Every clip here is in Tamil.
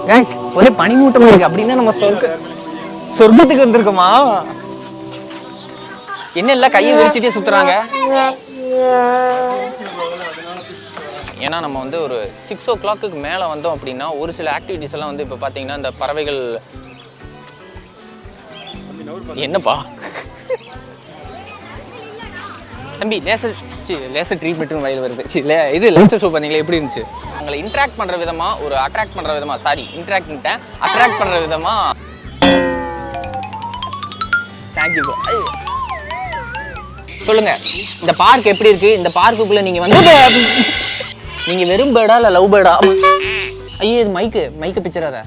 गाइस ஒரே பனிமூட்டமா இருக்கு அப்படினா நம்ம சொர்க்கத்துக்கு வந்திருக்கோமா என்ன இல்ல கையை விரிச்சிட்டே சுத்துறாங்க ஏன்னா நம்ம வந்து ஒரு 6 o'clock மேலே வந்தோம் அப்படின்னா ஒரு சில ஆக்டிவிட்டிஸ் எல்லாம் வந்து இப்போ பார்த்தீங்கன்னா இந்த பறவைகள் என்னப்பா தம்பி லேசர் ட்ரீட்மெண்ட்னு வயல் வருது இது லேசர் ஷோ பண்ணீங்களா எப்படி இருந்துச்சு உங்களை இன்ட்ராக்ட் பண்ணுற விதமாக ஒரு அட்ராக்ட் பண்ணுற விதமாக இன்ட்ராக்ட் அட்ராக்ட் பண்ணுற விதமாக தேங்க்யூ ப்ரோ சொல்லுங்க இந்த பார்க் எப்படி இருக்கு இந்த பார்க்குக்குள்ள நீங்க வந்து நீங்க வெறும் பேர்டா இல்ல லவ் பேர்டா ஐயோ இது மைக்கு பிக்சர் அத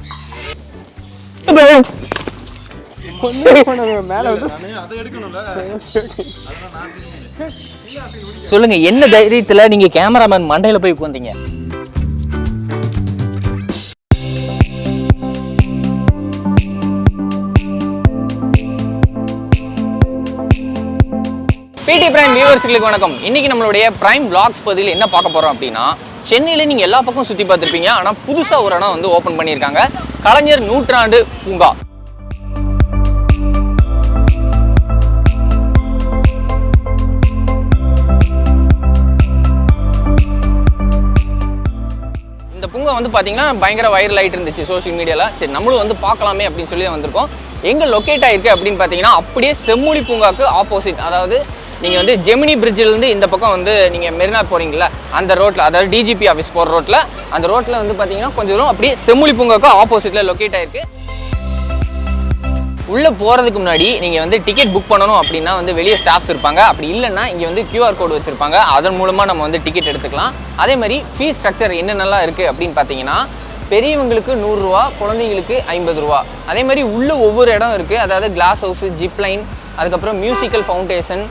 மேல வந்து அதை எடுக்கணும்ல சொல்லுங்க என்ன தைரியத்துல நீங்க கேமராமேன் மண்டையில போய் உட்கார்ந்தீங்க PT Prime வியூவர்ஸ்களுக்கு வணக்கம். இன்னைக்கு நம்மளுடைய பிரைம் vlogs பகுதியில் என்ன பார்க்க போறோம் அப்படின்னா சென்னையில நீங்க எல்லா பக்கம் சுத்தி பார்த்திருப்பீங்க ஆனா புதுசா ஒரு இடம் வந்து ஓபன் பண்ணியிருக்காங்க கலைஞர் நூற்றாண்டு பூங்கா. இந்த பூங்கா வந்து பாத்தீங்கன்னா பயங்கர வைரல் ஆயிட்டு இருந்துச்சு சோஷியல் மீடியால. சரி நம்மளும் வந்து பார்க்கலாமே அப்படின்னு சொல்லி வந்திருக்கோம். எங்க லொக்கேட் ஆயிருக்கு அப்படின்னு பாத்தீங்கன்னா அப்படியே செம்மொழி பூங்காக்கு ஆப்போசிட், அதாவது நீங்கள் வந்து ஜெமினி பிரிட்ஜிலேருந்து இந்த பக்கம் வந்து நீங்கள் மெரினா போகிறீங்களா அந்த ரோட்டில், அதாவது டிஜிபி ஆஃபீஸ் போகிற ரோட்டில், அந்த ரோட்டில் வந்து பார்த்தீங்கன்னா கொஞ்சம் தூரம் அப்படியே செம்மொழி பூங்காவுக்கு ஆப்போசிட்டில் லொக்கேட் ஆகிருக்கு. உள்ளே போகிறதுக்கு முன்னாடி நீங்கள் வந்து டிக்கெட் புக் பண்ணணும் அப்படின்னா வந்து வெளியே ஸ்டாஃப்ஸ் இருப்பாங்க, அப்படி இல்லைன்னா இங்கே வந்து QR கோடு வச்சுருப்பாங்க, அதன் மூலமாக நம்ம வந்து டிக்கெட் எடுத்துக்கலாம். அதே மாதிரி ஃபீஸ் ஸ்ட்ரக்சர் என்னென்னலாம் இருக்குது அப்படின்னு பார்த்தீங்கன்னா பெரியவங்களுக்கு 100 ரூபா, குழந்தைங்களுக்கு 50 ரூபா. அதே மாதிரி உள்ளே ஒவ்வொரு இடம் இருக்குது, அதாவது கிளாஸ் ஹவுஸு, ஜிப்லைன், அதுக்கப்புறம் மியூசிக்கல் ஃபவுண்டேஷன்,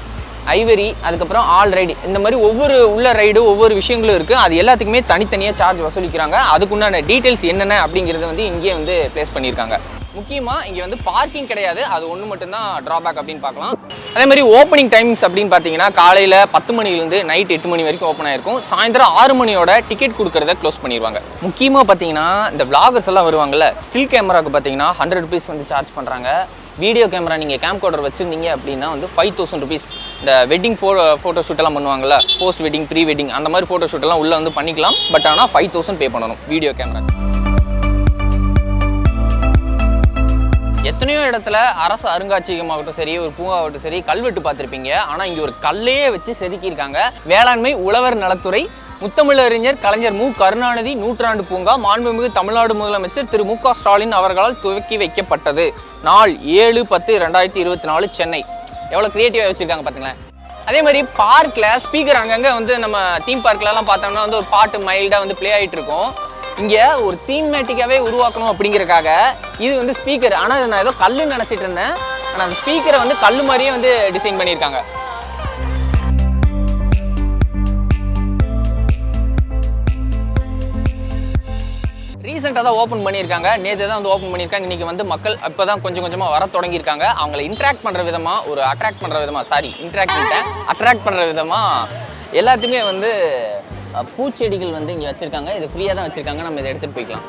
ஐவரி, அதுக்கப்புறம் ஆல் ரைடு, இந்த மாதிரி ஒவ்வொரு உள்ள ரைடு ஒவ்வொரு விஷயங்களும் இருக்குது. அது எல்லாத்துக்குமே தனித்தனியாக சார்ஜ் வசூலிக்கிறாங்க. அதுக்குண்டான டீட்டெயில்ஸ் என்னென்ன அப்படிங்கிறத வந்து இங்கே வந்து ப்ளேஸ் பண்ணியிருக்காங்க. முக்கியமாக இங்கே வந்து பார்க்கிங் கிடையாது, அது ஒன்று மட்டும்தான் ட்ராபேக் அப்படின்னு பார்க்கலாம். அதே மாதிரி ஓப்பனிங் டைம்ஸ் அப்படின்னு பார்த்தீங்கன்னா காலையில் 10 மணிலேருந்து நைட் 8 மணி வரைக்கும் ஓப்பன் ஆகிருக்கும். சாயந்தரம் 6 மணியோட டிக்கெட் கொடுக்குறத க்ளோஸ் பண்ணிடுவாங்க. முக்கியமாக பார்த்தீங்கன்னா இந்த விளாகர்ஸ் எல்லாம் வருவாங்கல்ல, ஸ்டில் கேமராவுக்கு பார்த்தீங்கன்னா 100 ருபீஸ் வந்து சார்ஜ் பண்ணுறாங்க. வீடியோ கேமரா நீங்கள் கேம்கோடர் வச்சுருந்தீங்க அப்படின்னா வந்து 5000 ருபீஸ். இந்த வெட்டிங் ஃபோட்டோ ஷூட்டெல்லாம் பண்ணுவாங்கள்ல, போஸ்ட் வெட்டிங், ப்ரீ வெட்டிங், அந்த மாதிரி ஃபோட்டோ ஷூட்டெல்லாம் உள்ளே வந்து பண்ணிக்கலாம். பட் ஆனால் 5000 பே பண்ணணும் வீடியோ கேமரா. எத்தனையோ இடத்துல அரசு அருங்காட்சியகமாகட்டும் சரி, ஒரு பூங்காகட்டும் சரி, கல்வெட்டு பார்த்துருப்பீங்க. ஆனால் இங்கே ஒரு கல்லையே வச்சு செதுக்கியிருக்காங்க. வேளாண்மை உழவர் நலத்துறை, முத்தமிழறிஞர் கலைஞர் மு. கருணாநிதி நூற்றாண்டு பூங்கா, மாண்புமிகு தமிழ்நாடு முதலமைச்சர் திரு மு.க. ஸ்டாலின் அவர்களால் துவக்கி வைக்கப்பட்டது. நாள் 7/10/2024 சென்னை. எவ்வளோ கிரியேட்டிவாக வச்சுருக்காங்க பார்த்தீங்களேன். அதே மாதிரி பார்க்கில் ஸ்பீக்கர் அங்கங்கே வந்து நம்ம தீம் பார்க்லலாம் பார்த்தோம்னா வந்து ஒரு பாட்டு மைல்டாக வந்து ப்ளே ஆகிட்டு இருக்கும். இங்கே ஒரு தீம்மேட்டிக்காகவே உருவாக்கணும் அப்படிங்கிறக்காக இது வந்து ஸ்பீக்கர். ஆனால் நான் ஏதோ கல்லுன்னு நினச்சிட்டு இருந்தேன், ஆனால் அந்த ஸ்பீக்கரை வந்து கல் மாதிரியே வந்து டிசைன் பண்ணியிருக்காங்க. ரீசெண்டாக தான் ஓப்பன் பண்ணியிருக்காங்க, நேற்று தான் வந்து ஓப்பன் பண்ணியிருக்காங்க. இன்றைக்கி வந்து மக்கள் இப்போ தான் கொஞ்சம் கொஞ்சமாக வர தொடங்கியிருக்காங்க. அவங்களை இன்ட்ராக்ட் பண்ணுற விதமாக, ஒரு அட்ராக்ட் பண்ணுற விதமாக, அட்ராக்ட் பண்ணுற விதமாக எல்லாத்துக்குமே வந்து பூச்செடிகள் வந்து இங்கே வச்சுருக்காங்க. இது ஃப்ரீயாக தான் வச்சுருக்காங்க, நம்ம இதை எடுத்துகிட்டு போய்க்கலாம்.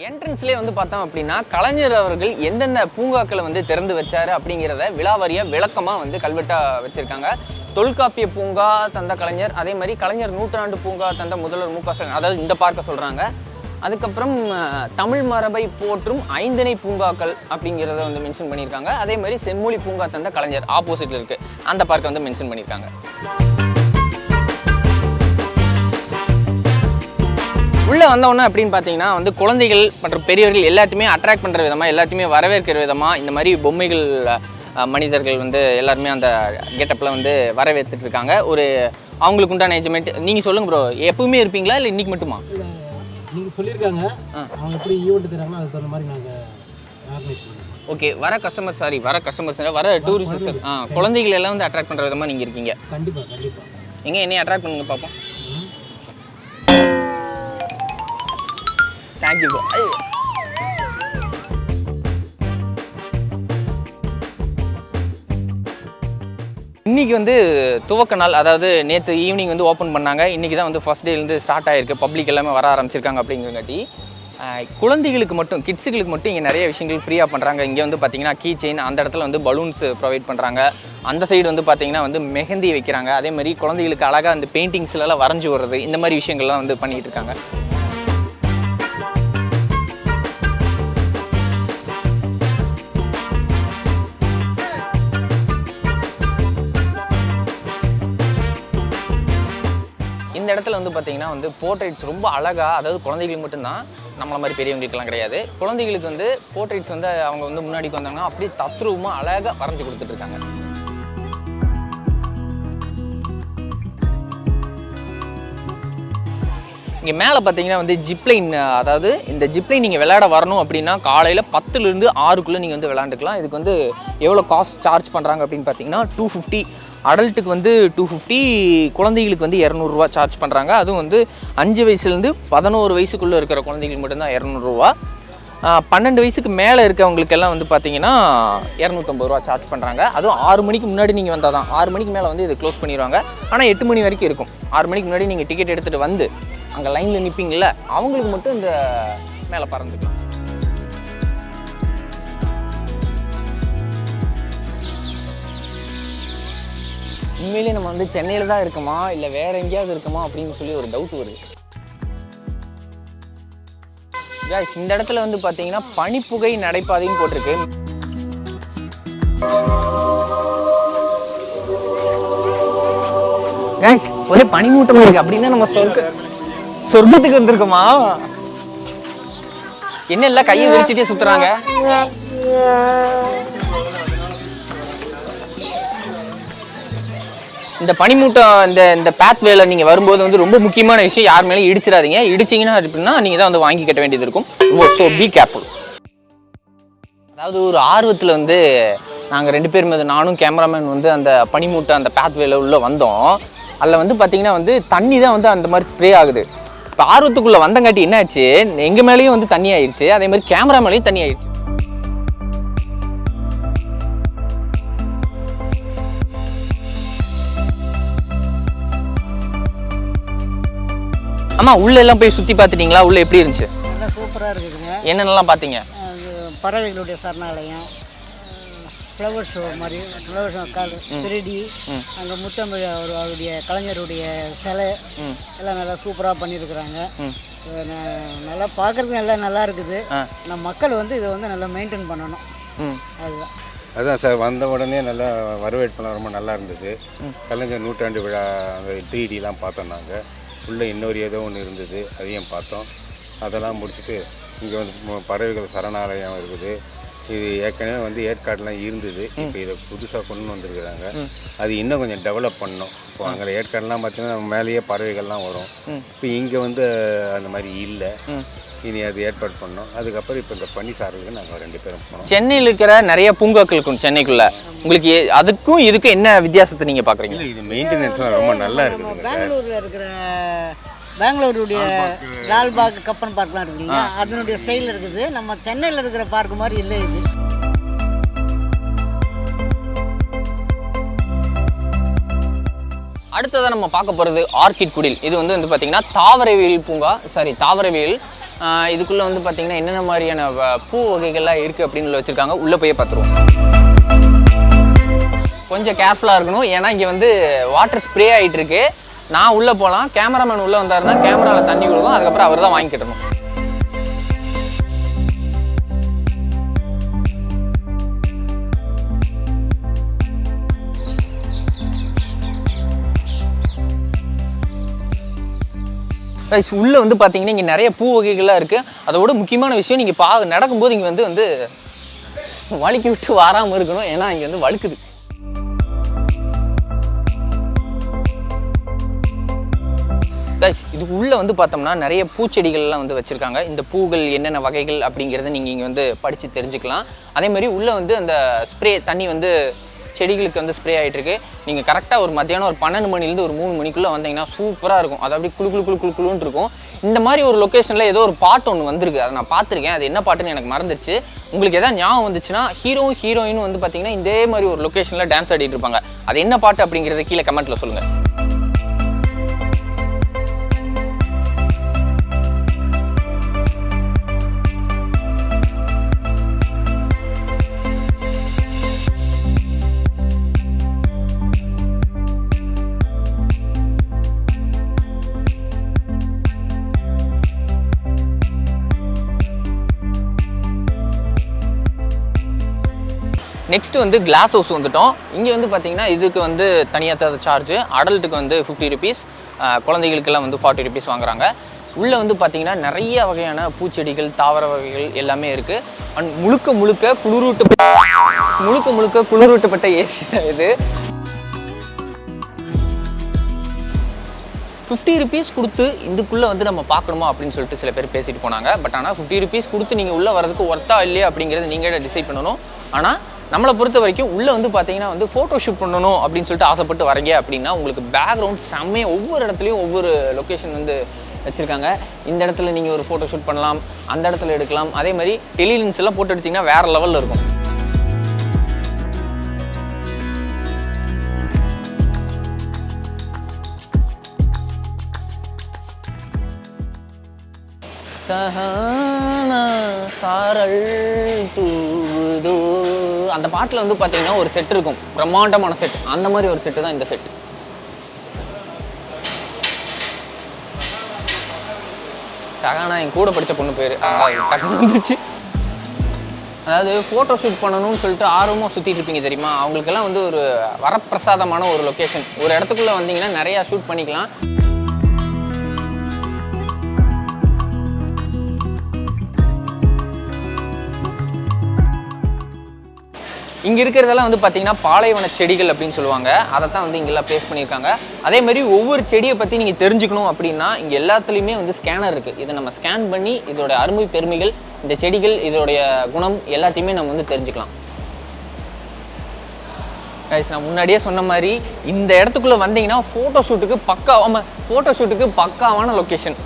என்ட்ரன்ஸ்லேயே வந்து பார்த்தோம் அப்படின்னா கலைஞர் அவர்கள் எந்தெந்த பூங்காக்களை வந்து திறந்து வச்சாரு அப்படிங்கிறத விலாவாரியாக விளக்கமாக வந்து கல்வெட்டாக வச்சுருக்காங்க. தொல்காப்பிய பூங்கா தந்த கலைஞர், அதே மாதிரி கலைஞர் நூற்றாண்டு பூங்கா தந்த முதல்வர் மு.க. ஸ்டாலின், அதாவது இந்த பார்க்க சொல்கிறாங்க. அதுக்கப்புறம் தமிழ் மரபை போற்றும் 5 பூங்காக்கள் அப்படிங்கிறத வந்து மென்ஷன் பண்ணியிருக்காங்க. அதே மாதிரி செம்மொழி பூங்கா தந்த கலைஞர் ஆப்போசிட்டில் இருக்குது, அந்த பார்க்கை வந்து மென்ஷன் பண்ணியிருக்காங்க. உள்ளே வந்தோன்னே அப்படின்னு பார்த்தீங்கன்னா வந்து குழந்தைகள் மற்றும் பெரியவர்கள் எல்லாத்தையுமே அட்ராக்ட் பண்ணுற விதமாக, எல்லாத்தையுமே வரவேற்கிற விதமாக இந்த மாதிரி பொம்மைகள், மனிதர்கள் வந்து எல்லாருமே அந்த கெட்டப்பில் வந்து வரவேற்றுட்டு இருக்காங்க. ஒரு அவங்களுக்கு உண்டான என்ஜாய்மெண்ட். நீங்கள் சொல்லுங்கள் ப்ரோ, எப்பவுமே இருப்பீங்களா இல்லை இன்றைக்கி மட்டுமா? நீங்கள் சொல்லியிருக்காங்க, அவங்க எப்படி ஈவெண்ட் தராங்களோ அதுக்கு தகுந்த மாதிரி நாங்கள் ஆர்கனைஸ் பண்ணுவோம். ஓகே, வர கஸ்டமர்ஸ் வர டூரிஸ்ட் குழந்தைகள் எல்லாம் வந்து அட்ராக்ட் பண்ணுற விதமாக நீங்கள் இருக்கீங்க. கண்டிப்பாக எங்கே என்னையை அட்ராக்ட் பண்ணுங்க பார்ப்போம். Thank you bro. இன்றைக்கி வந்து துவக்க நாள், அதாவது நேற்று ஈவினிங் வந்து ஓப்பன் பண்ணாங்க. இன்றைக்கி தான் வந்து ஃபஸ்ட் டேலேருந்து ஸ்டார்ட் ஆகிருக்கு. பப்ளிக் எல்லாமே வர ஆரம்பிச்சிருக்காங்க. அப்படிங்கிறங்காட்டி குழந்தைகளுக்கு மட்டும், கிட்ஸுகளுக்கு மட்டும் இங்கே நிறைய விஷயங்கள் ஃப்ரீயாக பண்ணுறாங்க. இங்கே வந்து பார்த்திங்கன்னா கீ செயின், அந்த இடத்துல வந்து பலூன்ஸ் ப்ரொவைட் பண்ணுறாங்க. அந்த சைடு வந்து பார்த்திங்கன்னா வந்து மெஹந்தி வைக்கிறாங்க. அதேமாதிரி குழந்தைகளுக்கு அழகாக அந்த பெயிண்டிங்ஸ்லாம் வரைஞ்சி வர்றது, இந்த மாதிரி விஷயங்கள்லாம் வந்து பண்ணிகிட்டு இருக்காங்க. இந்த இடத்துல வந்து பார்த்திங்கன்னா வந்து போர்ட்ரேட்ஸ் ரொம்ப அழகாக, அதாவது குழந்தைகளுக்கு மட்டும்தான், நம்மள மாதிரி பெரியவங்களுக்கெல்லாம் கிடையாது. குழந்தைகளுக்கு வந்து போர்ட்ரேட்ஸ் வந்து அவங்க வந்து முன்னாடிக்கு வந்தாங்கன்னா அப்படியே தத்ரூபமாக அழகாக வரைஞ்சி கொடுத்துட்ருக்காங்க. இங்கே மேலே பார்த்தீங்கன்னா வந்து ஜிப்லைன், அதாவது இந்த ஜிப்லைன் நீங்கள் விளையாட வரணும் அப்படின்னா காலையில் 10லேருந்து 6க்குள்ளே நீங்கள் வந்து விளையாண்டுக்கலாம். இதுக்கு வந்து எவ்வளோ காஸ்ட் சார்ஜ் பண்ணுறாங்க அப்படின்னு பார்த்தீங்கன்னா 250. அடல்ட்டுக்கு வந்து 250, குழந்தைகளுக்கு வந்து 200 ரூபா சார்ஜ் பண்ணுறாங்க. அதுவும் வந்து 5 வயசுலேருந்து 11 வயசுக்குள்ளே இருக்கிற குழந்தைகளுக்கு மட்டும்தான் 200 ரூபா. 12 வயசுக்கு மேலே இருக்கவங்களுக்கெல்லாம் வந்து பார்த்தீங்கன்னா 250 ரூபா சார்ஜ் பண்ணுறாங்க. அதுவும் 6 மணிக்கு முன்னாடி நீங்கள் வந்தால் தான். 6 மணிக்கு மேலே வந்து இது க்ளோஸ் பண்ணிடுவாங்க. ஆனால் 8 மணி வரைக்கும் இருக்கும். 6 மணிக்கு முன்னாடி நீங்கள் டிக்கெட் எடுத்துகிட்டு வந்து அங்கே லைனில் நிற்பீங்கள, அவங்களுக்கு மட்டும் இந்த மேலே பறந்துக்கலாம். உண்மையிலேயே நம்ம வந்து சென்னையில் தான் இருக்குமா இல்லை வேறு எங்கேயாவது இருக்குமா அப்படின்னு சொல்லி ஒரு டவுட் வருது. இந்த இடத்துல வந்து பார்த்தீங்கன்னா பனிப்புகை நடைபாதைன்னு போட்டிருக்கு. ஒரே பனிமூட்டமா இருக்கு. அப்படின்னா நம்ம சொர்க்கத்துக்கு வந்திருக்கோமா? என்ன எல்லாம் கையை விரிச்சிட்டே சுத்துறாங்க. இந்த பனிமூட்டம், இந்த பாத்வேல நீங்கள் வரும்போது வந்து ரொம்ப முக்கியமான விஷயம், யார் மேலேயும் இடிச்சிடாதீங்க. இடிச்சிங்கன்னா அப்படின்னா நீங்கள் தான் வந்து வாங்கி கட்ட வேண்டியது இருக்கும். So be careful. அதாவது ஒரு ஆர்வத்தில் வந்து நாங்கள் 2 பேரும், நானும் கேமராமேன் வந்து அந்த பனிமூட்டம் அந்த பாத்வேல உள்ளே வந்தோம். அதில் வந்து பார்த்தீங்கன்னா வந்து தண்ணி தான் வந்து அந்த மாதிரி ஸ்ப்ரே ஆகுது. இப்போ ஆர்வத்துக்குள்ளே வந்தங்காட்டி என்ன ஆச்சு, எங்கள் மேலேயும் வந்து தண்ணி ஆயிடுச்சு, அதே மாதிரி கேமரா மேலேயும் தண்ணி ஆயிடுச்சு. ஆமாம், உள்ள எல்லாம் போய் சுற்றி பார்த்துட்டீங்களா? உள்ள எப்படி இருந்துச்சு? நல்லா சூப்பராக இருக்குதுங்க. என்னென்னலாம் பார்த்தீங்க? பறவைகளுடைய சரணாலயம், ஃப்ளவர் ஷோ மாதிரி, ஃப்ளவர் ஷோ கால் 3D, அங்கே முத்தமிழ் அவருடைய கலைஞருடைய சிலை எல்லாம் நல்லா சூப்பராக பண்ணியிருக்கிறாங்க. நல்லா பார்க்குறதுக்கு நல்லா இருக்குது. நம்ம மக்கள் வந்து இதை வந்து நல்லா மெயின்டைன் பண்ணணும். அதுதான் சார், வந்த உடனே நல்லா வரவேற்பெல்லாம் ரொம்ப நல்லா இருந்தது. கலைஞர் நூற்றாண்டு விழா அந்த 3Dலாம் பார்த்தோம். நாங்கள் உள்ளே இன்னொரு ஏதோ ஒன்று இருந்தது, அதையும் பார்த்தோம். அதெல்லாம் முடிச்சுட்டு இங்கே வந்து பறவைகள் சரணாலயம் இருக்குது. இது ஏற்கனவே வந்து ஏற்காடுலாம் இருந்தது, இப்போ இதை புதுசாக கொண்டு வந்திருக்கிறாங்க. அது இன்னும் கொஞ்சம் டெவலப் பண்ணணும். இப்போ அங்கே ஏற்காடுலாம் பார்த்தீங்கன்னா மேலேயே பறவைகள்லாம் வரும். இப்போ இங்கே வந்து அந்த மாதிரி இல்லை. இனி அது ஏற்பாடு பண்ணோம். அதுக்கப்புறம் இப்போ இந்த பனிசாரலுக்கு நாங்கள் 2 பேரும் போனோம். சென்னையில் இருக்கிற நிறைய பூங்காக்கள் இருக்கும் சென்னைக்குள்ள. உங்களுக்கு அதுக்கும் இதுக்கும் என்ன வித்தியாசத்தை நீங்கள் பார்க்குறீங்க? இது மெயின்டெனன்ஸ்லாம் ரொம்ப நல்லா இருக்குதுங்க சார். பெங்களூரில் இருக்கிற பெங்களூருடைய லால்பாக் கப்பன் பார்க்லாம் இருக்கு இல்லையா, அதனுடைய ஸ்டைல் இருக்குது. நம்ம சென்னையில் இருக்கிற பார்க் மாதிரி இல்லை இது. அடுத்ததாக நம்ம பார்க்க போகிறது ஆர்கிட் குடில். இது வந்து பார்த்தீங்கன்னா தாவரவியல் பூங்கா, தாவரவியல். இதுக்குள்ளே வந்து பார்த்தீங்கன்னா என்னென்ன மாதிரியான பூ வகைகள்லாம் இருக்குது அப்படின்னு வச்சுருக்காங்க. உள்ளே போய் பார்த்துருவோம். கொஞ்சம் கேர்ஃபுல்லாக இருக்கணும், ஏன்னா இங்கே வந்து வாட்டர் ஸ்ப்ரே ஆகிட்டு இருக்கு. நான் உள்ளே போகலாம், கேமராமேன் உள்ளே வந்தாருன்னா கேமராவில் தண்ணி விடுவோம், அதுக்கப்புறம் அவர் தான் வாங்கிக்கிடணும். உள்ளே வந்து பார்த்தீங்கன்னா இங்கே நிறைய பூ வகைகள்லாம் இருக்குது. அதோட முக்கியமான விஷயம், நீங்கள் நடக்கும்போது இங்கே வந்து வழுக்கி விட்டு வராமல் இருக்கணும், ஏன்னா இங்கே வந்து வழுக்குது. இதுக்கு உள்ளே வந்து பார்த்தோம்னா நிறைய பூச்செடிகள்லாம் வந்து வச்சுருக்காங்க. இந்த பூக்கள் என்னென்ன வகைகள் அப்படிங்கிறத நீங்கள் இங்கே வந்து படித்து தெரிஞ்சுக்கலாம். அதே மாதிரி உள்ளே வந்து அந்த ஸ்ப்ரே தண்ணி வந்து செடிகளுக்கு வந்து ஸ்ப்ரே ஆகிட்டு இருக்கு. நீங்கள் கரெக்டாக ஒரு மத்தியானம் ஒரு 12 மணிலேருந்து ஒரு 3 மணிக்குள்ளே வந்தீங்கன்னா சூப்பராக இருக்கும். அது அப்படி குளுன்னு இருக்கும். இந்த மாதிரி ஒரு லொக்கேஷனில் ஏதோ ஒரு பாட்டு ஒன்று வந்திருக்கு, அதை நான் பார்த்துருக்கேன். அது என்ன பாட்டுன்னு எனக்கு மறந்துடுச்சு. உங்களுக்கு எதாவது ஞாபகம் வந்துச்சுன்னா ஹீரோயின் வந்து பார்த்தீங்கன்னா இதே மாதிரி ஒரு லொக்கேஷனில் டான்ஸ் ஆடிட்டு இருப்பாங்க. அது என்ன பாட்டு அப்படிங்கிறத கீழே கமெண்ட்டில் சொல்லுங்கள். நெக்ஸ்ட் வந்து கிளாஸ் ஹவுஸ் வந்துட்டோம். இங்கே வந்து பார்த்தீங்கன்னா இதுக்கு வந்து தனியாக சார்ஜ். அடல்ட்டுக்கு வந்து 50 ருபீஸ், குழந்தைகளுக்கெல்லாம் வந்து 40 ருபீஸ் வாங்குறாங்க. உள்ளே வந்து பார்த்தீங்கன்னா நிறைய வகையான பூச்செடிகள், தாவர வகைகள் எல்லாமே இருக்குது. அண்ட் முழுக்க குளிரூட்டப்பட்ட ஏசி தான் இது. 50 ருபீஸ் கொடுத்து இதுக்குள்ளே வந்து நம்ம பார்க்கணுமா அப்படின்னு சொல்லிட்டு சில பேர் பேசிட்டு போனாங்க. பட் ஆனால் 50 ருபீஸ் கொடுத்து நீங்கள் உள்ளே வரதுக்கு ஒர்த்தா இல்லையா அப்படிங்கிறது நீங்கள் டிசைட் பண்ணணும். ஆனால் நம்மளை பொறுத்த வரைக்கும் உள்ளே வந்து பார்த்தீங்கன்னா வந்து ஃபோட்டோ ஷூட் பண்ணணும் அப்படின்னு சொல்லிட்டு ஆசைப்பட்டு வரீங்க அப்படின்னா உங்களுக்கு பேக்ரவுண்ட் செம்மையாக ஒவ்வொரு இடத்துலையும் ஒவ்வொரு லொக்கேஷன் வந்து வச்சுருக்காங்க. இந்த இடத்துல நீங்கள் ஒரு ஃபோட்டோ ஷூட் பண்ணலாம், அந்த இடத்துல எடுக்கலாம். அதே மாதிரி டெலிலென்ஸ் எல்லாம் போட்டு எடுத்திங்கன்னா வேறு லெவலில் இருக்கும். சாரல் தூதோ அந்த பாட்டில் வந்து பார்த்தீங்கன்னா ஒரு செட் இருக்கும், பிரம்மாண்டமான செட். அந்த மாதிரி ஒரு செட்டு தான் இந்த செட். சகானா என் கூட படித்த பொண்ணு பேர் டக்குனு வந்துச்சு. அதாவது ஃபோட்டோ ஷூட் பண்ணணும்னு சொல்லிட்டு ஆர்வமாக சுற்றிட்டு இருப்பீங்க தெரியுமா, அவங்களுக்கெல்லாம் வந்து ஒரு வரப்பிரசாதமான ஒரு லொக்கேஷன். ஒரு இடத்துக்குள்ளே வந்தீங்கன்னா நிறையா ஷூட் பண்ணிக்கலாம். இங்கே இருக்கிறதெல்லாம் வந்து பார்த்தீங்கன்னா பாலைவன செடிகள் அப்படின்னு சொல்லுவாங்க. அதை தான் வந்து இங்கெல்லாம் ப்ளேஸ் பண்ணியிருக்காங்க. அதேமாதிரி ஒவ்வொரு செடியை பற்றி நீங்கள் தெரிஞ்சுக்கணும் அப்படின்னா இங்கே எல்லாத்துலேயுமே வந்து ஸ்கேனர் இருக்குது. இதை நம்ம ஸ்கேன் பண்ணி இதோட அருமை பெருமைகள், இந்த செடிகள், இதோடைய குணம் எல்லாத்தையுமே நம்ம வந்து தெரிஞ்சுக்கலாம். நான் முன்னாடியே சொன்ன மாதிரி இந்த இடத்துக்குள்ளே வந்தீங்கன்னா ஃபோட்டோ ஷூட்டுக்கு பக்காவான லொக்கேஷன்.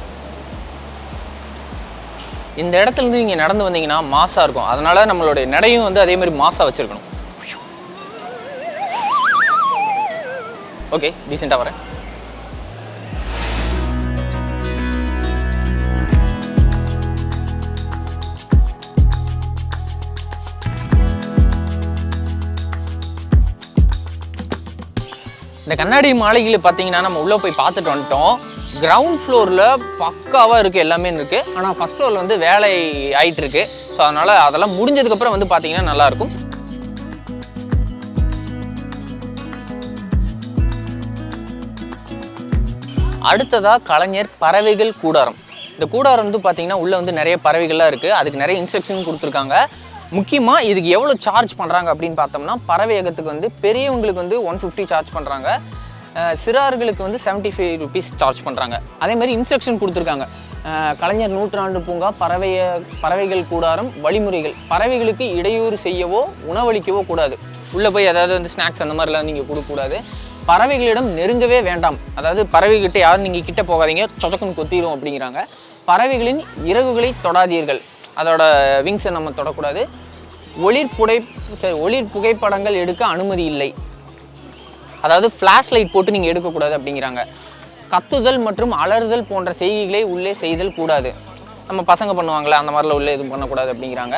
இந்த இடத்துலேருந்து நீங்கள் நடந்து வந்தீங்கன்னா மாசாக இருக்கும். அதனால் நம்மளுடைய நடையும் வந்து அதே மாதிரி மாசாக வச்சுருக்கணும். ஓகே, டீசெண்டாக வரேன். இந்த கண்ணாடி மாளிகையில் பார்த்தீங்கன்னா நம்ம உள்ளே போய் பார்த்துட்டு வந்துட்டோம். கிரவுண்ட் ஃப்ளோரில் பக்காவாக இருக்குது, எல்லாமே இருக்குது. ஆனால் ஃபஸ்ட் ஃப்ளோரில் வந்து வேலை ஆகிட்டு இருக்கு. ஸோ அதனால் அதெல்லாம் முடிஞ்சதுக்கப்புறம் வந்து பார்த்தீங்கன்னா நல்லாயிருக்கும். அடுத்ததாக கலைஞர் பறவைகள் கூடாரம். இந்த கூடாரம் வந்து பார்த்தீங்கன்னா உள்ளே வந்து நிறைய பறவைகள்லாம் இருக்குது. அதுக்கு நிறைய இன்ஸ்ட்ரக்ஷன் கொடுத்துருக்காங்க. முக்கியமாக இதுக்கு எவ்வளோ சார்ஜ் பண்ணுறாங்க அப்படின்னு பார்த்தோம்னா பறவையகத்துக்கு வந்து பெரியவங்களுக்கு வந்து 150 சார்ஜ் பண்ணுறாங்க, சிறார்களுக்கு வந்து 75 ருபீஸ் சார்ஜ் பண்ணுறாங்க. அதேமாதிரி இன்ஸ்ட்ரக்ஷன் கொடுத்துருக்காங்க. கலைஞர் நூற்றாண்டு பூங்கா பறவைகள் கூடாரம் வழிமுறைகள். பறவைகளுக்கு இடையூறு செய்யவோ உணவளிக்கவோ கூடாது. உள்ளே போய் அதாவது வந்து ஸ்நாக்ஸ் அந்த மாதிரிலாம் நீங்கள் கொடுக்கக்கூடாது. பறவைகளிடம் நெருங்கவே வேண்டாம். அதாவது பறவைகிட்ட யாரும் நீங்கள் கிட்ட போகாதீங்க, சொச்சக்குன்னு கொத்திடும் அப்படிங்கிறாங்க. பறவைகளின் இறகுகளை தொடாதீர்கள், அதோட விங்ஸை நம்ம தொடக்கூடாது. ஒளிர் புகைப்படங்கள் எடுக்க அனுமதி இல்லை. அதாவது ஃப்ளாஷ் லைட் போட்டு நீங்கள் எடுக்கக்கூடாது அப்படிங்கிறாங்க. கத்துதல் மற்றும் அலறுதல் போன்ற செய்கைகளை உள்ளே செய்தல் கூடாது. நம்ம பசங்க பண்ணுவாங்களே அந்த மாதிரிலாம் உள்ளே எதுவும் பண்ணக்கூடாது அப்படிங்கிறாங்க.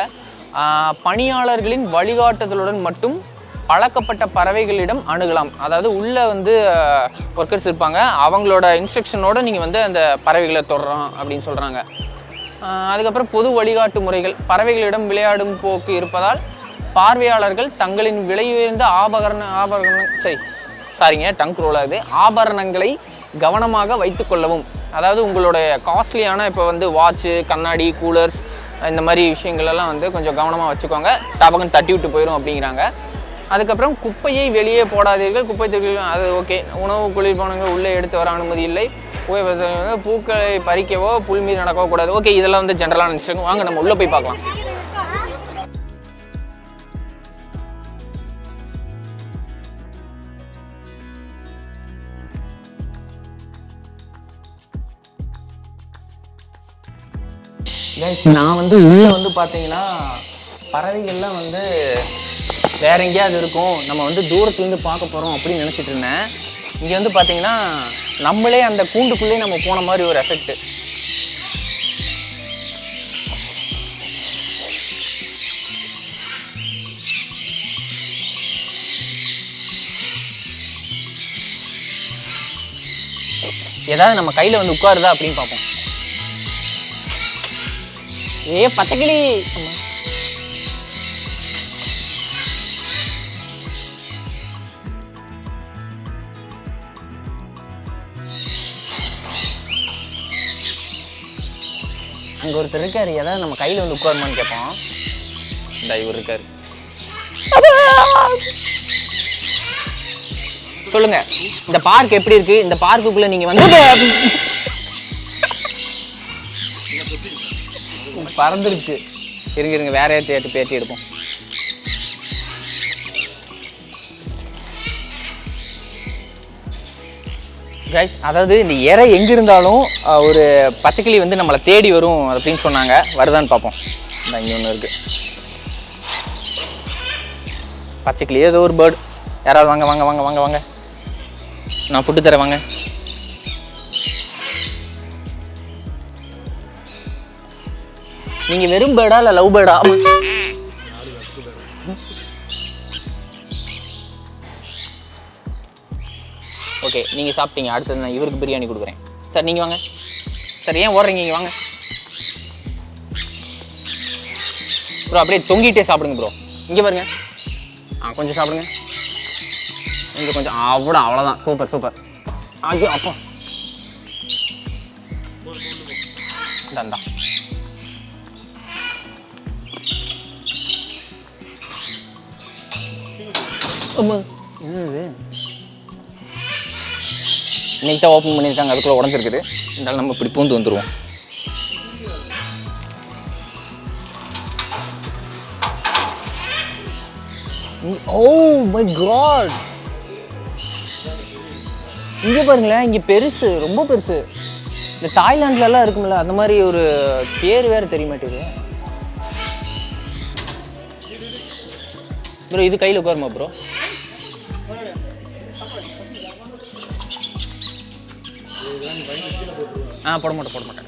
பணியாளர்களின் வழிகாட்டுதலுடன் மட்டும் பழக்கப்பட்ட பறவைகளிடம் அணுகலாம். அதாவது உள்ளே வந்து ஒர்க்கர்ஸ் இருப்பாங்க, அவங்களோட இன்ஸ்ட்ரக்ஷனோடு நீங்கள் வந்து அந்த பறவைகளை தொடறோம் அப்படின்னு சொல்கிறாங்க. அதுக்கப்புறம் பொது வழிகாட்டு முறைகள். பறவைகளிடம் விளையாடும் போக்கு இருப்பதால் பார்வையாளர்கள் தங்களின் விலையுயர்ந்த ஆபரணங்களை கவனமாக வைத்து கொள்ளவும். அதாவது உங்களுடைய காஸ்ட்லியான இப்போ வந்து வாட்சு, கண்ணாடி, கூலர்ஸ் இந்த மாதிரி விஷயங்களெல்லாம் வந்து கொஞ்சம் கவனமாக வச்சுக்கோங்க, டபக்குன்னு தட்டி விட்டு போயிடும் அப்படிங்கிறாங்க. அதுக்கப்புறம் குப்பையை வெளியே போடாதீர்கள், குப்பை தொட்டிகள் அது ஓகே. உணவு குளிர்பானங்கள் உள்ளே எடுத்து வர அனுமதி இல்லை. பூக்களை பறிக்கவோ புல் மீது நடக்கவோ கூடாது. ஓகே, இதெல்லாம் வந்து ஜென்ரலான இன்ஸ்ட்ரக்ஷன். வாங்க நம்ம உள்ளே போய் பார்க்கலாம். கைஸ் நான் வந்து உள்ளே வந்து பார்த்தீங்கன்னா பறவைகள்லாம் வந்து வேற எங்கேயாவது இருக்கும், நம்ம வந்து தூரத்துலேருந்து பார்க்க போகிறோம் அப்படின்னு நினச்சிட்டு இருந்தேன். இங்கே வந்து பார்த்தீங்கன்னா நம்மளே அந்த கூண்டுக்குள்ளேயே நம்ம போன மாதிரி ஒரு எஃபெக்ட். ஏதாவது நம்ம கையில் வந்து உட்காருதா அப்படின்னு பார்ப்போம். பச்சைக்கிளி அங்கே ஒருத்தர் இருக்காரு, ஏதாவது நம்ம கையில் வந்து உட்காருமான்னு கேட்போம். இந்த இவர் இருக்காரு. சொல்லுங்க, இந்த பார்க் எப்படி இருக்கு? இந்த பார்க்குக்குள்ள நீங்க வந்து பறந்துருச்சு. இருங்க வேற பேட்டி எடுப்போம். கைஸ், அதாவது இந்த இறை எங்க இருந்தாலும் ஒரு பச்சைக்கிளி வந்து நம்மளை தேடி வரும் அப்படின்னு சொன்னாங்க. வருதான்னு பார்ப்போம். இங்கே ஒன்று இருக்கு, பச்சைக்கிளி, ஏதோ ஒரு பேர்டு. யாராவது வாங்க வாங்க வாங்க வாங்க வாங்க, நான் ஃபுட்டு தரேன் வாங்க. நீங்க வெறும் பேர்டா இல்லை லவ் பேர்டா? ஓகே, நீங்கள் சாப்பிட்டீங்க. அடுத்தது நான் இவருக்கு பிரியாணி கொடுக்குறேன். சார் நீங்கள் வாங்க. சார் ஏன் ஓடுறீங்க? இங்கே வாங்க ப்ரோ. அப்படியே தொங்கிட்டே சாப்பிடுங்க ப்ரோ. இங்கே பாருங்க. கொஞ்சம் சாப்பிடுங்க. இங்கே கொஞ்சம். அவ்வளோதான். Super super. ஐயோ அப்பா, இந்தா என்னது? இன்னைக்கு தான் ஓப்பன் பண்ணியிருக்காங்க, அதுக்குள்ளே உடஞ்சிருக்குது. இருந்தாலும் நம்ம இப்படி பூந்து வந்துடுவோம். ஓ மை காட், இங்கே பாருங்களேன். இங்கே பெருசு, ரொம்ப பெருசு. இந்த தாய்லாண்ட்லலாம் இருக்கும்ல, அந்த மாதிரி ஒரு பேர் வேறு தெரிய மாட்டேங்குது ப்ரோ. இது கையில் உட்காருமா ப்ரோ? போட மாட்டேன்.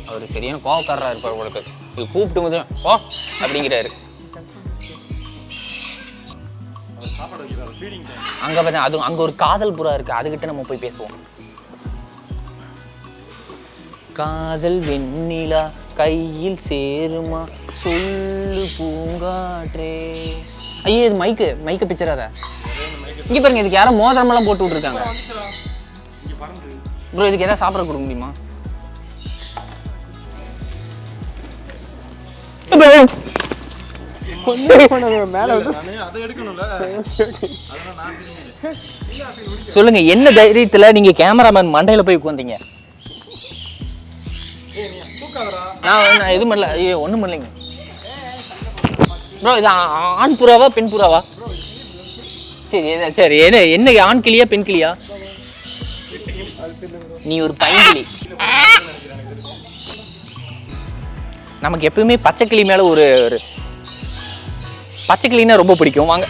அவர் சரியான கோவக்காரராக இருப்பார் உங்களுக்கு. இது கூப்பிட்டு முதல் ஓ அப்படிங்கிறாரு. அங்கே பார்த்தா அது அங்கே ஒரு காதல் புறா இருக்கு, அதுகிட்ட நம்ம போய் பேசுவோம். காதல் வெண்ணிலா கையில் சேருமா சொல்லு பூங்காற்றே. ஐயோ, இது மைக்கு பிக்சராத. இங்கே பாருங்க, இதுக்கு யாரும் மோதிரமெல்லாம் போட்டு விட்டுருக்காங்க ப்ரோ. இதுக்கு ஏதாவது சாப்பிட கொடுக்க முடியுமா? சொல்லுங்க, என்ன தைரியத்துல நீங்க கேமராமேன் மண்டையில போய் உட்காந்தீங்க? நான் எதுவும் பண்ணல. ஐயோ, ஒன்றும் பண்ணலைங்க ப்ரோ. இது ஆண் புறாவா பெண் புறாவா? சரி என்ன ஆண் கிளியா பெண் கிளியா? நீ ஒரு பையன்கிளி. நமக்கு எப்பவுமே பச்சைக்கிளி மேல ஒரு பச்சைக்கிளின்னா ரொம்ப பிடிக்கும். வாங்க.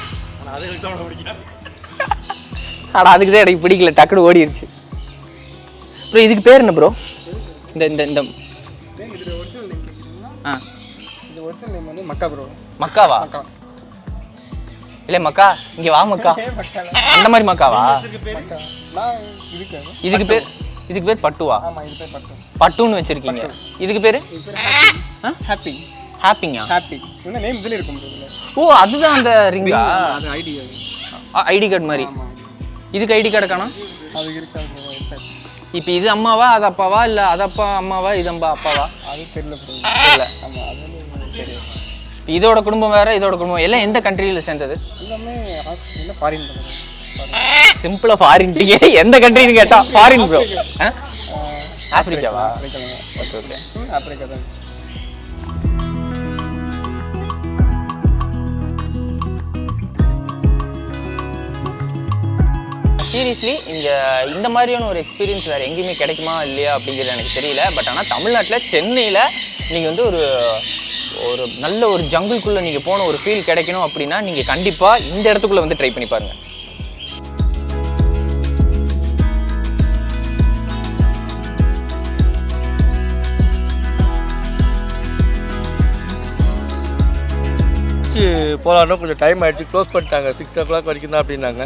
ஆனால் அதுக்கு தான் எனக்கு பிடிக்கல, டக்குனு ஓடிடுச்சு ப்ரோ. இதுக்கு பேர் என்ன ப்ரோ? இந்த மக்காவா? இல்லை மக்கா, இங்கே வா மக்கா. அந்த மாதிரி மக்காவா? இதுக்கு பேர் பட்டுவா? பட்டுன்னு வச்சிருக்கீங்க. இதுக்கு பேர் ஹாப்பிங்கா? ஓ, அதுதான் அந்த ரிங்கா? ஐடி கார்டு மாதிரி. இதுக்கு ஐடி கார்டு காணோம். இப்போ இது அம்மாவா அது அப்பாவா, இல்லை அது அப்பா அம்மாவா இது அப்பாவா? அது தெரியல. இதோட குடும்பம் வேற, இதோட குடும்பம் எல்லாம் எந்த கண்ட்ரியில் சேர்ந்தது? சிம்பிளா ஃபாரின். எந்த கண்ட்ரின்னு கேட்டா ஃபாரின் ப்ரோ. ஆப்பிரிக்காவா? ஓகே ஓகே, ஆப்பிரிக்கா தான். சீரியஸ்லி இங்கே இந்த மாதிரியான ஒரு எக்ஸ்பீரியன்ஸ் வேறு எங்கேயுமே கிடைக்குமா இல்லையா அப்படிங்கிறது எனக்கு தெரியல. பட் ஆனால் தமிழ்நாட்டில் சென்னையில் நீங்கள் வந்து ஒரு நல்ல ஒரு ஜங்குள்குள்ளே நீங்கள் போன ஒரு ஃபீல் கிடைக்கணும் அப்படின்னா நீங்கள் கண்டிப்பாக இந்த இடத்துக்குள்ளே வந்து ட்ரை பண்ணி பாருங்கள். போகலான்னா கொஞ்சம் டைம் ஆகிடுச்சு, க்ளோஸ் பண்ணிட்டாங்க. 6 o'clock வரைக்கும் தான் அப்படின்னாங்க.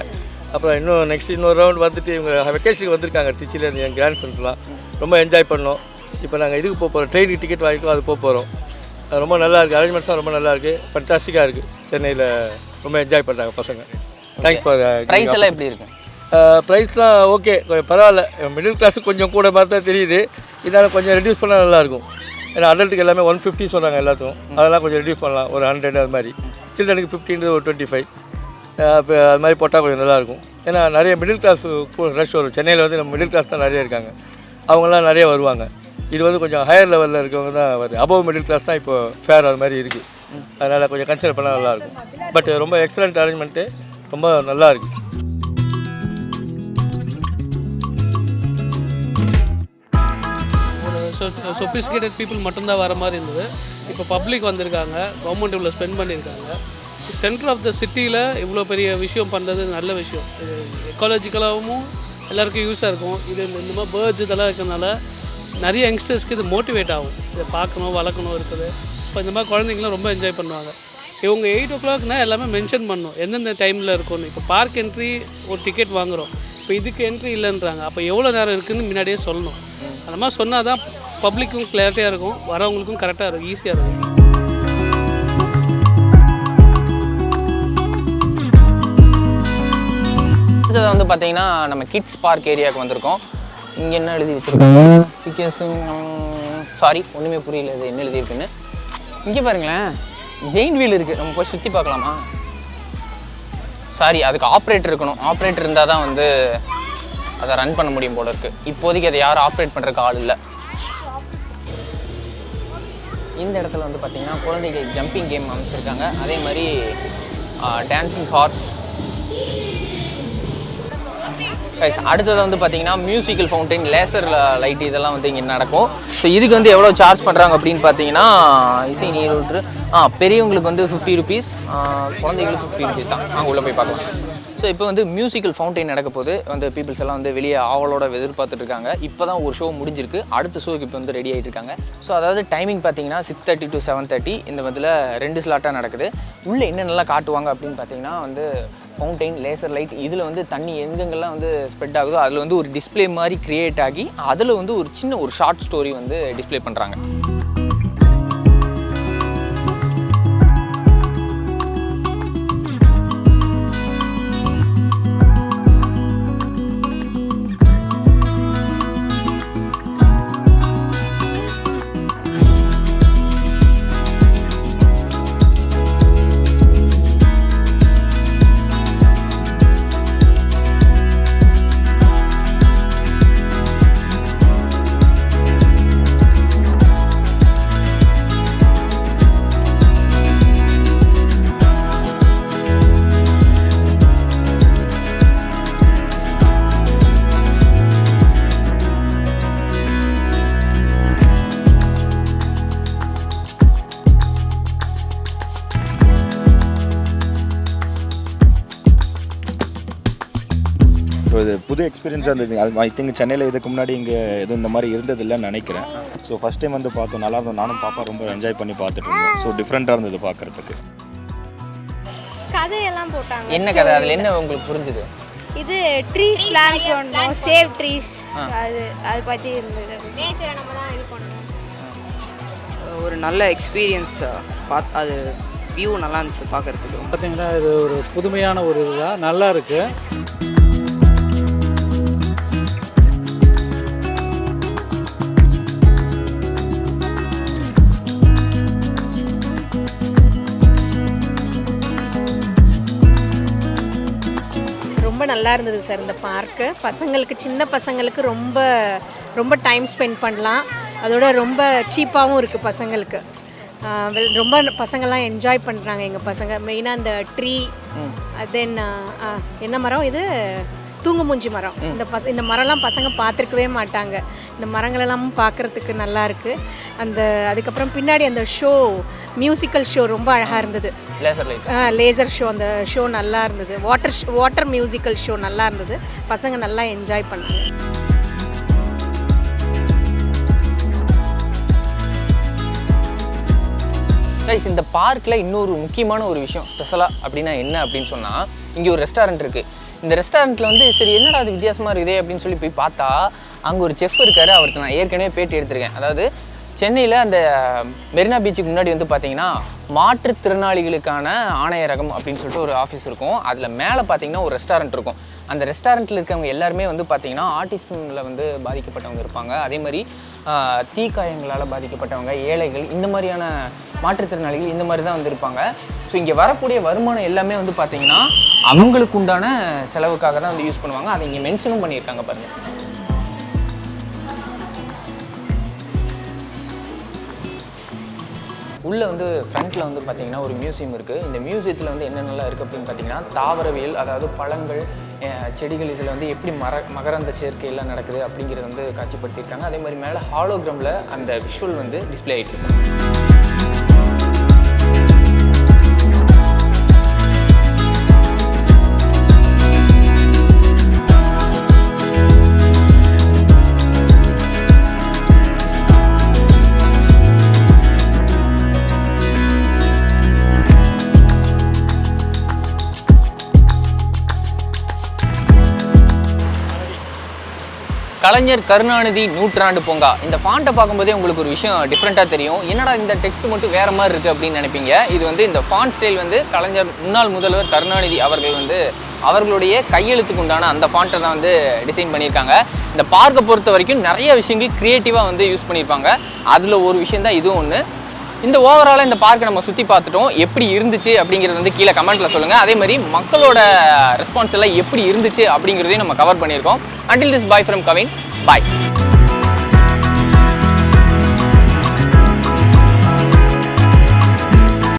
அப்புறம் இன்னொரு ரவுண்ட் வந்துட்டு இவங்க வெக்கேஷனுக்கு வந்திருக்காங்க திருச்சியிலேருந்து. என் கிராண்ட் சன்ஸ்லாம் ரொம்ப என்ஜாய் பண்ணோம். இப்போ நாங்கள் இதுக்கு போகிறோம், ட்ரெயினுக்கு டிக்கெட் வாங்கிக்கலாம், அது போகிறோம். ரொம்ப நல்லா இருக்குது, அரேஞ்ச்மெண்ட்ஸாக ரொம்ப நல்லா இருக்குது, ஃபண்டாஸ்டிக்காக இருக்குது. சென்னையில் ரொம்ப என்ஜாய் பண்ணுறாங்க பசங்க. Thanks for. ப்ரைஸ் எல்லாம் எப்படி இருக்குது? ப்ரைஸ்லாம் ஓகே, கொஞ்சம் பரவாயில்ல. மிடில் கிளாஸுக்கு கொஞ்சம் கூட மாதிரி தான் தெரியுது. இதனால் கொஞ்சம் ரெடியூஸ் பண்ணால் நல்லாயிருக்கும். ஏன்னா அடல்ட்டுக்கு எல்லாமே 150 சொல்கிறாங்க எல்லாத்துக்கும். அதெல்லாம் கொஞ்சம் ரெடியூஸ் பண்ணலாம், ஒரு 100 அது மாதிரி. சில்ட்ரனுக்கு 15 ஒரு 25 இப்போ அது மாதிரி போட்டால் கொஞ்சம் நல்லாயிருக்கும். ஏன்னா நிறைய மிடில் கிளாஸ் ரஷ் வரும். சென்னையில் வந்து நம்ம மிடில் கிளாஸ் தான் நிறைய இருக்காங்க, அவங்களாம் நிறைய வருவாங்க. இது வந்து கொஞ்சம் ஹையர் லெவலில் இருக்கவங்க தான் வருது. அபவ் மிடில் கிளாஸ் தான் இப்போ ஃபேர் அது மாதிரி இருக்குது. அதனால் கொஞ்சம் கன்சிடர் பண்ணால் நல்லாயிருக்கும். பட் ரொம்ப எக்ஸலண்ட் அரேஞ்ச்மெண்ட்டு, ரொம்ப நல்லா இருக்குது. சொபிஸ்டிகேட்டட் பீப்புள் மட்டும்தான் வர மாதிரி இருந்தது. இப்போ பப்ளிக் வந்திருக்காங்க, கவர்மெண்ட் இவ்வளோ ஸ்பெண்ட் பண்ணியிருக்காங்க. சென்டர் ஆஃப் த சிட்டியில் இவ்வளோ பெரிய விஷயம் பண்ணுறது நல்ல விஷயம். இது எக்காலஜிக்கலாகவும் எல்லாருக்கும் யூஸாக இருக்கும். இது இந்த மாதிரி பேர்ட்ஸ் இதெல்லாம் இருக்கிறதுனால நிறைய யங்ஸ்டர்ஸ்க்கு இது மோட்டிவேட் ஆகும். இதை பார்க்கணும், வளர்க்கணும் இருக்குது. இப்போ இந்த மாதிரி குழந்தைங்களாம் ரொம்ப என்ஜாய் பண்ணுவாங்க. இவங்க 8 o'clockனா எல்லாமே மென்ஷன் பண்ணணும் எந்தெந்த டைமில் இருக்கும்னு. இப்போ பார்க் என்ட்ரி ஒரு டிக்கெட் வாங்குகிறோம், இப்போ இதுக்கு என்ட்ரி இல்லைன்றாங்க. அப்போ எவ்வளோ நேரம் இருக்குதுன்னு முன்னாடியே சொல்லணும். அந்த மாதிரி சொன்னால் தான் பப்ளிக்கும் கிளாரிட்டியாக இருக்கும், வரவங்களுக்கும் கரெக்டாக இருக்கும், ஈஸியாக இருக்கும். அடுத்தது வந்து பார்த்தீங்கன்னா நம்ம கிட்ஸ் பார்க் ஏரியாவுக்கு வந்திருக்கோம். இங்கே என்ன எழுதி வச்சுருக்காங்க? சாரி ஒன்றுமே புரியல இது என்ன எழுதியிருக்குன்னு. இங்கே பாருங்களேன், ஜெயின் வீல் இருக்குது, நம்ம போய் சுற்றி பார்க்கலாமா? சாரி, அதுக்கு ஆப்ரேட்டர் இருக்கணும். ஆப்ரேட்டர் இருந்தால் தான் வந்து அதை ரன் பண்ண முடியும் போல இருக்குது. இப்போதைக்கு அதை யாரும் ஆப்ரேட் பண்ணுறதுக்கு ஆள் இல்லை. இந்த இடத்துல வந்து பார்த்திங்கன்னா குழந்தைங்க ஜம்பிங் கேம் அமைச்சிருக்காங்க. அதே மாதிரி டான்ஸிங் ஹார்ஸ். அடுத்தது வந்து பார்த்திங்கன்னா மியூசிக்கல் ஃபவுண்டைன், லேசர் லைட் இதெல்லாம் வந்து இங்கே நடக்கும். ஸோ இதுக்கு வந்து எவ்வளோ சார்ஜ் பண்ணுறாங்க அப்படின்னு பார்த்தீங்கன்னா, இசை நீரூற்று பெரியவங்களுக்கு வந்து 50 rupees, குழந்தைங்களுக்கு 50 rupees தான். அங்கே உள்ளே போய் பார்க்கலாம். ஸோ இப்போ வந்து மியூசிக்கல் ஃபவுண்டைன் நடக்க போது வந்து பீப்புள்ஸ் எல்லாம் வந்து வெளியே ஆவலோட எதிர்பார்த்துட்டு இருக்காங்க. இப்போ தான் ஒரு ஷோ முடிஞ்சிருக்கு, அடுத்த ஷோக்கு இப்போ வந்து ரெடி ஆகிட்டு இருக்காங்க. ஸோ அதாவது டைமிங் பார்த்தீங்கன்னா 6:30 to 7:30 இந்த இதில் 2 ஸ்லாட்டாக நடக்குது. உள்ளே என்னென்னலாம் காட்டுவாங்க அப்படின்னு பார்த்தீங்கன்னா வந்து ஃபவுண்டைன், லேசர் லைட், இதில் வந்து தண்ணி எங்கெங்கெல்லாம் வந்து ஸ்ப்ரெட் ஆகுதோ அதில் வந்து ஒரு டிஸ்பிளே மாதிரி க்ரியேட் ஆகி அதில் வந்து ஒரு சின்ன ஒரு ஷார்ட் ஸ்டோரி வந்து டிஸ்பிளே பண்ணுறாங்க. இது புது எக்ஸ்பீரியன்ஸாக இருந்துச்சு. அது ஐ திங்க் சென்னையில் இதுக்கு முன்னாடி இங்கே எதுவும் இந்த மாதிரி இருந்ததில்லைன்னு நினைக்கிறேன். ஸோ ஃபஸ்ட் டைம் வந்து பார்த்தோம், நல்லா இருந்தோம். நானும் பாப்பா ரொம்ப என்ஜாய் பண்ணி பார்த்துட்டு இருந்தோம். ஸோ டிஃப்ரெண்ட்டாக இருந்தது பார்க்குறதுக்கு. கதையெல்லாம் போட்டாங்க. என்ன கதை? அதில் என்ன உங்களுக்கு புரிஞ்சுது? இது ட்ரீஸ் பிளான் பண்ணணும், சேவ் ட்ரீஸ், அது பற்றி இருந்தது. நேச்சரை நம்ம தான் இது பண்ணணும். ஒரு நல்ல எக்ஸ்பீரியன்ஸ் அது வியூ நல்லா இருந்துச்சு பார்க்குறதுக்கு. பார்த்தீங்கன்னா இது ஒரு புதுமையான ஒரு இதுதான், நல்லா இருக்குது. ரொம்ப நல்லா இருந்தது சார் இந்த பார்க்கு. பசங்களுக்கு, சின்ன பசங்களுக்கு ரொம்ப ரொம்ப டைம் ஸ்பெண்ட் பண்ணலாம். அதோட ரொம்ப சீப்பாகவும் இருக்குது பசங்களுக்கு. ரொம்ப பசங்கள்லாம் என்ஜாய் பண்ணுறாங்க எங்கள் பசங்க. மெயினாக அந்த ட்ரீ, தென் என்ன மரம் இது? தூங்குமூஞ்சி மரம். இந்த மரம்லாம் பசங்க பார்த்துருக்கவே மாட்டாங்க. இந்த மரங்களெல்லாம் பார்க்குறதுக்கு நல்லா இருக்குது. அதுக்கப்புறம் பின்னாடி அந்த மியூசிக்கல் ஷோ ரொம்ப அழகாக இருந்தது. லேசர் ஷோ, அந்த ஷோ நல்லா இருந்தது. வாட்டர் மியூசிக்கல் ஷோ நல்லா இருந்தது. பசங்க நல்லா என்ஜாய் பண்ணாங்க. கைஸ், இந்த பார்க்கில் இன்னொரு முக்கியமான ஒரு விஷயம் ஸ்பெஷலாக அப்படின்னா என்ன அப்படின்னு சொன்னால், இங்கே ஒரு ரெஸ்டாரண்ட் இருக்குது. இந்த ரெஸ்டாரண்ட்டில் வந்து சரி என்னடா அது வித்தியாசமாக இருக்குதே அப்படின்னு சொல்லி போய் பார்த்தா அங்கே ஒரு செஃப் இருக்கார். அவருக்கு நான் ஏற்கனவே பேட்டி எடுத்திருக்கேன். அதாவது சென்னையில் அந்த மெரினா பீச்சுக்கு முன்னாடி வந்து பார்த்தீங்கன்னா மாற்றுத்திறனாளிகளுக்கான ஆணையரகம் அப்படின்னு சொல்லிட்டு ஒரு ஆஃபீஸ் இருக்கும். அதில் மேலே பார்த்தீங்கன்னா ஒரு ரெஸ்டாரண்ட் இருக்கும். அந்த ரெஸ்டாரண்ட்டில் இருக்கவங்க எல்லாருமே வந்து பார்த்திங்கன்னா ஆர்டிஸ்டில் வந்து பாதிக்கப்பட்டவங்க இருப்பாங்க. அதே மாதிரி தீக்காயங்களால் பாதிக்கப்பட்டவங்க, ஏழைகள், இந்த மாதிரியான மாற்றுத்திறனாளிகள் இந்த மாதிரி தான் வந்து இருப்பாங்க. ஸோ இங்கே வரக்கூடிய வருமானம் எல்லாமே வந்து பார்த்திங்கன்னா அவங்களுக்கு உண்டான செலவுக்காக தான் வந்து யூஸ் பண்ணுவாங்க. அதை இங்கே மென்ஷனும் பண்ணியிருக்காங்க பாருங்கள். உள்ளே வந்து ஃப்ரண்ட்டில் வந்து பார்த்திங்கன்னா ஒரு மியூசியம் இருக்குது. இந்த மியூசியத்தில் வந்து என்னென்னலாம் இருக்குது அப்படின்னு பார்த்தீங்கன்னா தாவரவியல், அதாவது பழங்கள், செடிகள், இதில் வந்து எப்படி மகரந்த சேர்க்கையெல்லாம் நடக்குது அப்படிங்கிறது வந்து காட்சிப்படுத்தியிருக்காங்க. அதே மாதிரி மேலே ஹாலோகிராமில் அந்த விஷுவல் வந்து டிஸ்பிளே ஆகிட்டு இருக்கு. கலைஞர் கருணாநிதி நூற்றாண்டு பூங்கா. இந்த ஃபாண்ட்டை பார்க்கும்போதே உங்களுக்கு ஒரு விஷயம் டிஃப்ரெண்ட்டாக தெரியும். என்னடா இந்த டெக்ஸ்ட் மட்டும் வேறு மாதிரி இருக்குது அப்படின்னு நினைப்பீங்க. இது வந்து இந்த ஃபாண்ட் ஸ்டைல் வந்து முன்னாள் முதல்வர் கருணாநிதி அவர்கள் வந்து அவர்களுடைய கையெழுத்துக்கு உண்டான அந்த ஃபாண்ட்டை தான் வந்து டிசைன் பண்ணியிருக்காங்க. இந்த பார்க்கை பொறுத்த வரைக்கும் நிறைய விஷயங்கள் க்ரியேட்டிவாக வந்து யூஸ் பண்ணியிருப்பாங்க. அதில் ஒரு விஷயம் தான் இதுவும் ஒன்று. இந்த ஓவராலாக இந்த பார்க்கை நம்ம சுற்றி பார்த்துட்டோம். எப்படி இருந்துச்சு அப்படிங்கிறது வந்து கீழே கமெண்ட்டில் சொல்லுங்கள். அதே மாதிரி மக்களோட ரெஸ்பான்ஸ் எல்லாம் எப்படி இருந்துச்சு அப்படிங்கிறதையும் நம்ம கவர் பண்ணியிருக்கோம். Until this, bye from Kavin. Bye.